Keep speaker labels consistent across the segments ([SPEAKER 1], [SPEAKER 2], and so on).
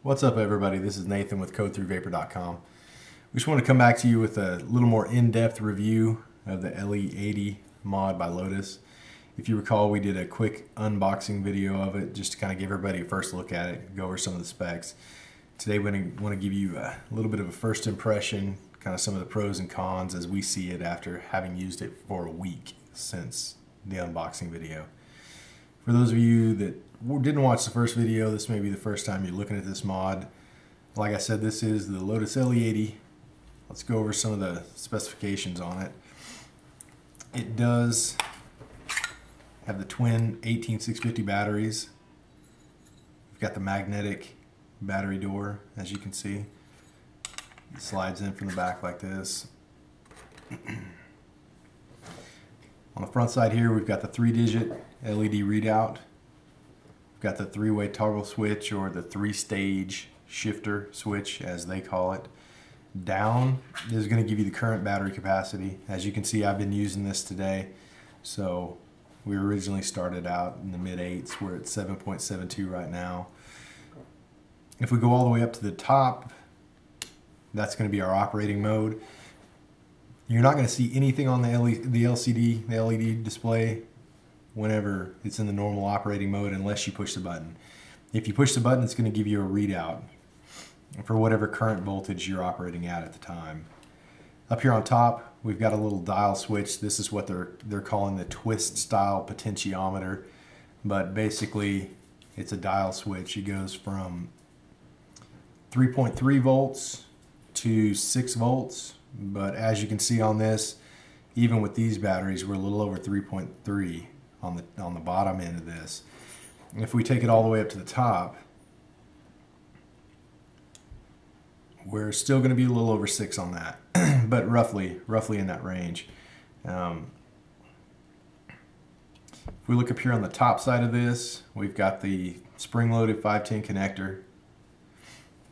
[SPEAKER 1] What's up, everybody? This is Nathan with Code3Vapor.com. We just want to come back to you with a little more in-depth review of the LE80 mod by Lotus. If you recall, we did a quick unboxing video of it just to kind of give everybody a first look at it, go over some of the specs. Today we want to give you a little bit of a first impression, kind of some of the pros and cons as we see it after having used it for a week since the unboxing video. For those of you that didn't watch the first video, this may be the first time you're looking at this mod. Like I said, this is the Lotus LE80. Let's go over some of the specifications on it. It does have the twin 18650 batteries. We've got the magnetic battery door, as you can see. It slides in from the back like this. On the front side here, we've got the 3-digit LED readout. We've got the 3-way toggle switch, or the 3-stage shifter switch as they call it. Down is going to give you the current battery capacity. As you can see, I've been using this today. So we originally started out in the mid-8s. We're at 7.72 right now. If we go all the way up to the top, that's going to be our operating mode. You're not going to see anything on the LCD, the LED display, whenever it's in the normal operating mode unless you push the button. If you push the button, it's going to give you a readout for whatever current voltage you're operating at the time. Up here on top, we've got a little dial switch. This is what they're calling the twist style potentiometer, but basically it's a dial switch. It goes from 3.3 volts to 6 volts, but as you can see on this, even with these batteries, we're a little over 3.3 on the bottom end of this. And if we take it all the way up to the top, we're still going to be a little over 6 on that, but roughly in that range. If we look up here on the top side of this, we've got the spring-loaded 510 connector.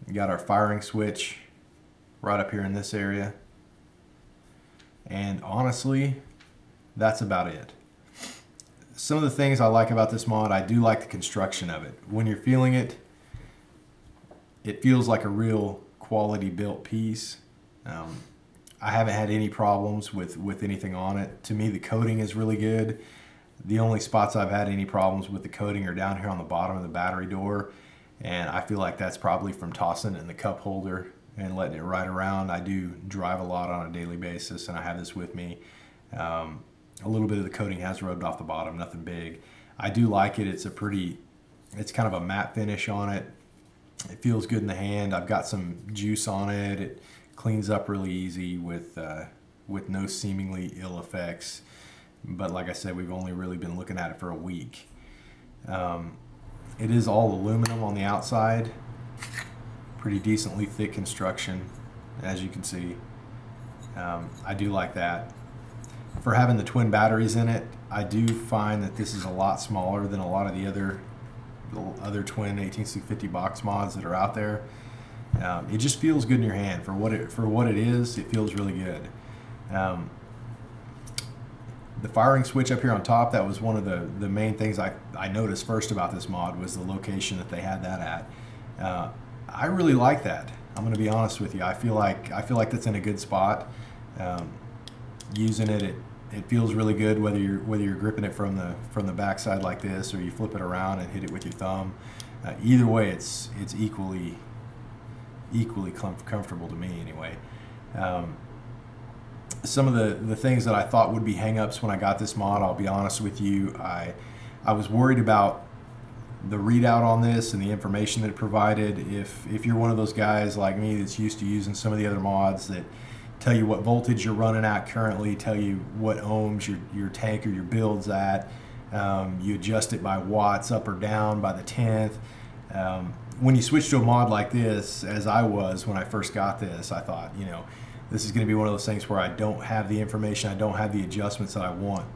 [SPEAKER 1] We got our firing switch right up here in this area. And honestly, that's about it. Some of the things I like about this mod, I do like the construction of it. When you're feeling it, it feels like a real quality built piece. I haven't had any problems with anything on it. To me, the coating is really good. The only spots I've had any problems with the coating are down here on the bottom of the battery door, and I feel like that's probably from tossing it in the cup holder and letting it ride around. I do drive a lot on a daily basis, and I have this with me. A little bit of the coating has rubbed off the bottom, nothing big. I do like it. It's kind of a matte finish on it. It feels good in the hand. I've got some juice on it. It cleans up really easy with no seemingly ill effects. But like I said, we've only really been looking at it for a week. It is all aluminum on the outside. Pretty decently thick construction, as you can see. I do like that. For having the twin batteries in it, I do find that this is a lot smaller than a lot of the other twin 18650 box mods that are out there. It just feels good in your hand. For what it is, it feels really good. The firing switch up here on top, that was one of the main things I noticed first about this mod, was the location that they had that at. I really like that. I'm going to be honest with you. I feel like that's in a good spot. Using it, it feels really good whether you're gripping it from the backside like this, or you flip it around and hit it with your thumb. Either way, it's equally comfortable to me anyway. Some of the things that I thought would be hang-ups when I got this mod, I'll be honest with you, I was worried about the readout on this and the information that it provided. If you're one of those guys like me that's used to using some of the other mods that tell you what voltage you're running at currently, tell you what ohms your tank or your build's at, you adjust it by watts up or down by the 10th. When you switch to a mod like this, as I was when I first got this, I thought, this is going to be one of those things where I don't have the information, I don't have the adjustments that I want.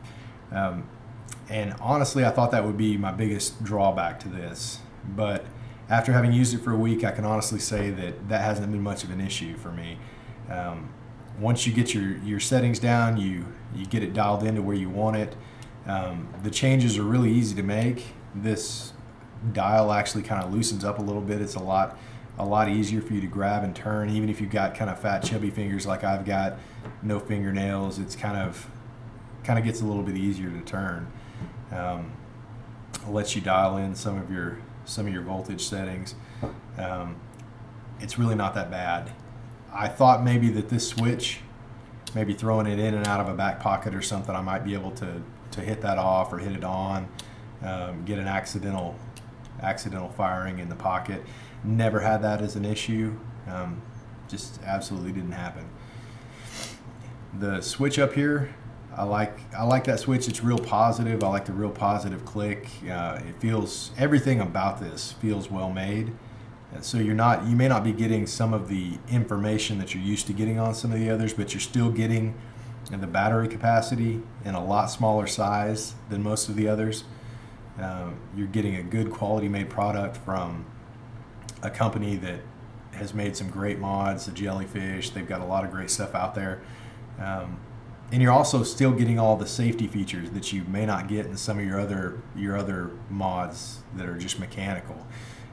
[SPEAKER 1] And honestly, I thought that would be my biggest drawback to this. But after having used it for a week, I can honestly say that hasn't been much of an issue for me. Once you get your settings down, you get it dialed into where you want it. The changes are really easy to make. This dial actually kind of loosens up a little bit. It's a lot a lot easier for you to grab and turn. Even if you've got kind of fat, chubby fingers like I've got, no fingernails, it's kind of gets a little bit easier to turn. Lets you dial in some of your voltage settings. It's really not that bad. I thought maybe that this switch, maybe throwing it in and out of a back pocket or something, I might be able to hit that off or hit it on, get an accidental firing in the pocket. Never had that as an issue. Just absolutely didn't happen. The switch up here, I like that switch. It's real positive. I like the real positive click. It feels, everything about this feels well made. So you may not be getting some of the information that you're used to getting on some of the others, but you're still getting the battery capacity in a lot smaller size than most of the others. You're getting a good quality made product from a company that has made some great mods, the Jellyfish. They've got a lot of great stuff out there. And you're also still getting all the safety features that you may not get in some of your other mods that are just mechanical.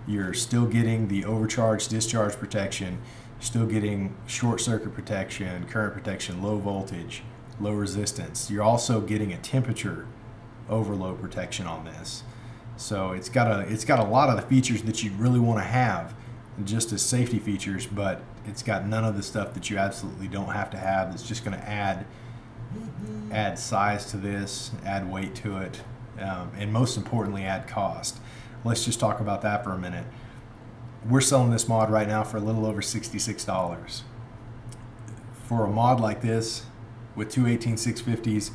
[SPEAKER 1] You're still getting the overcharge discharge protection, still getting short circuit protection, current protection, low voltage, low resistance. You're also getting a temperature overload protection on this. So it's got a lot of the features that you really want to have just as safety features, but it's got none of the stuff that you absolutely don't have to have. That's just going to add size to this, add weight to it, and most importantly, add cost. Let's just talk about that for a minute. We're selling this mod right now for a little over $66. For a mod like this, with two 18650s,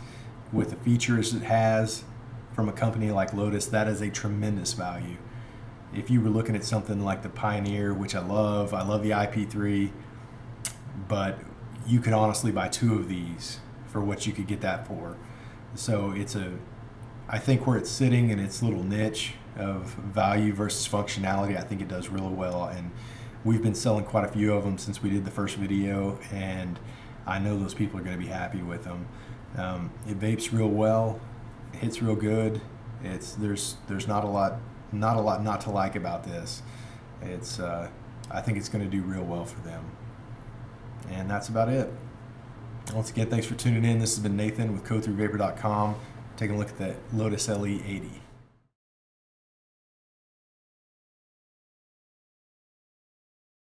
[SPEAKER 1] with the features it has from a company like Lotus, that is a tremendous value. If you were looking at something like the Pioneer, which I love the IP3, but you could honestly buy two of these for what you could get that for. So I think where it's sitting in its little niche of value versus functionality, I think it does really well, and we've been selling quite a few of them since we did the first video, and I know those people are going to be happy with them. It vapes real well, it hits real good. There's not a lot not to like about this. I think it's going to do real well for them, and that's about it. Once again, thanks for tuning in. This has been Nathan with Code3vapor.com, taking a look at the Lotus LE80.